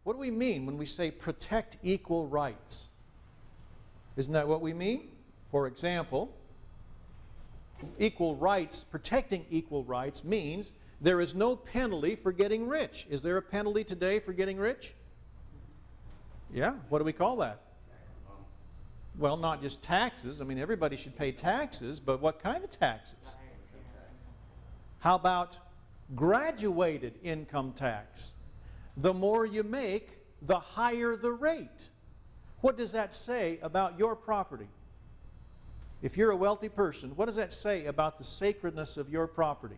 What do we mean when we say protect equal rights? Isn't that what we mean? For example, equal rights, protecting equal rights means there is no penalty for getting rich. Is there a penalty today for getting rich? Yeah, what do we call that? Well, not just taxes. I mean, everybody should pay taxes, but what kind of taxes? How about graduated income tax? The more you make, the higher the rate. What does that say about your property? If you're a wealthy person, what does that say about the sacredness of your property?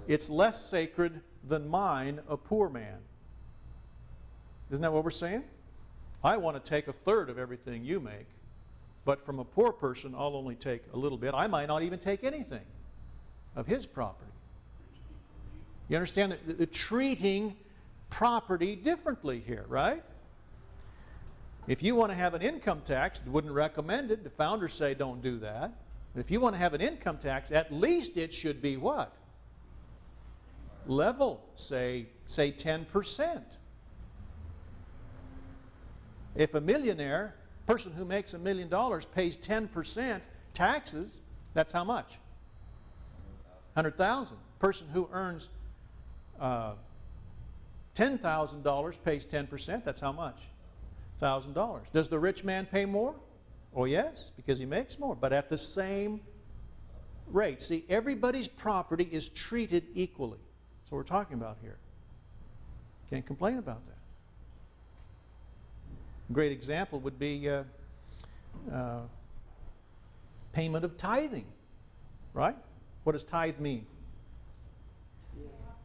It's less sacred than mine, a poor man. Isn't that what we're saying? I want to take a third of everything you make, but from a poor person, I'll only take a little bit. I might not even take anything of his property. You understand that the treating property differently here, right? If you want to have an income tax, wouldn't recommend it. The founders say don't do that. But if you want to have an income tax, at least it should be what? Level, say 10%. If a millionaire, person who makes $1 million pays 10% taxes, that's how much? $100,000. Person who earns $10,000 pays 10%, that's how much? $1,000. Does the rich man pay more? Oh yes, because he makes more, but at the same rate. See, everybody's property is treated equally. That's what we're talking about here. Can't complain about that. A great example would be payment of tithing, right? What does tithe mean?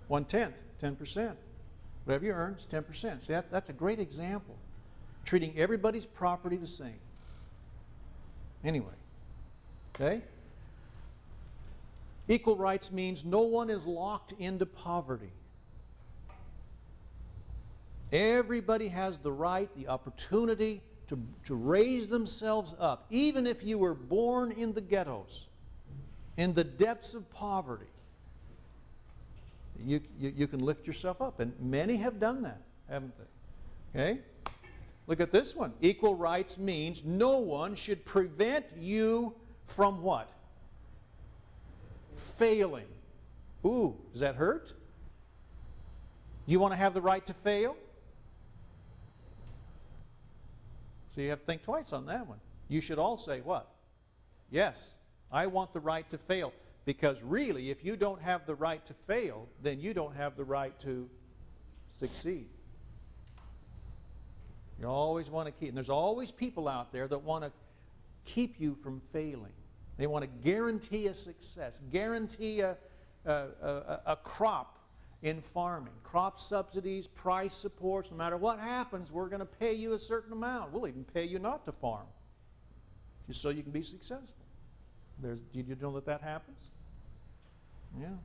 1/10, 10%. Whatever you earn is 10%. See, that's a great example. Treating everybody's property the same. Anyway, okay? Equal rights means no one is locked into poverty. Everybody has the right, the opportunity to raise themselves up. Even if you were born in the ghettos, in the depths of poverty, you can lift yourself up. And many have done that, haven't they? Okay? Look at this one. Equal rights means no one should prevent you from what? Failing. Ooh, does that hurt? Do you want to have the right to fail? So you have to think twice on that one. You should all say what? Yes, I want the right to fail. Because really, if you don't have the right to fail, then you don't have the right to succeed. You always want to keep, and there's always people out there that want to keep you from failing. They want to guarantee a success, guarantee a crop in farming, crop subsidies, price supports. No matter what happens, we're going to pay you a certain amount. We'll even pay you not to farm, just so you can be successful. You know that happens? Yeah.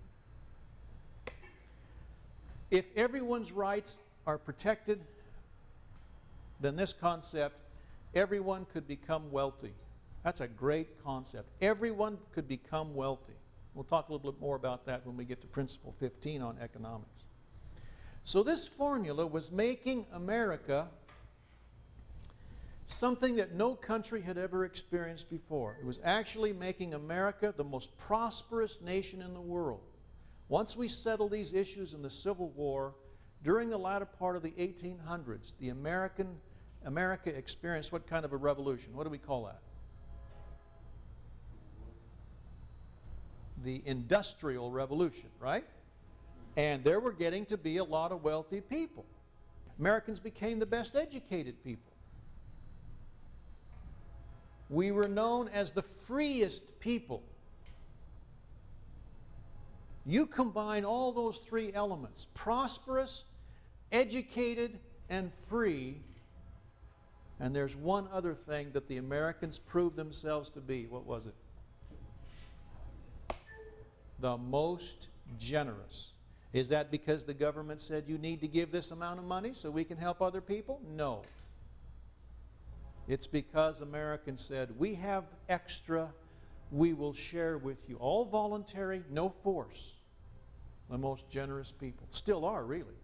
If everyone's rights are protected, then this concept, everyone could become wealthy. That's a great concept. Everyone could become wealthy. We'll talk a little bit more about that when we get to Principle 15 on economics. So this formula was making America something that no country had ever experienced before. It was actually making America the most prosperous nation in the world. Once we settled these issues in the Civil War, during the latter part of the 1800s, America experienced what kind of a revolution? What do we call that? The Industrial Revolution, right? And there were getting to be a lot of wealthy people. Americans became the best educated people. We were known as the freest people. You combine all those three elements, prosperous, educated, and free, and there's one other thing that the Americans proved themselves to be. What was it? The most generous. Is that because the government said you need to give this amount of money so we can help other people? No. It's because Americans said, we have extra, we will share with you. All voluntary, no force. The most generous people. Still are, really.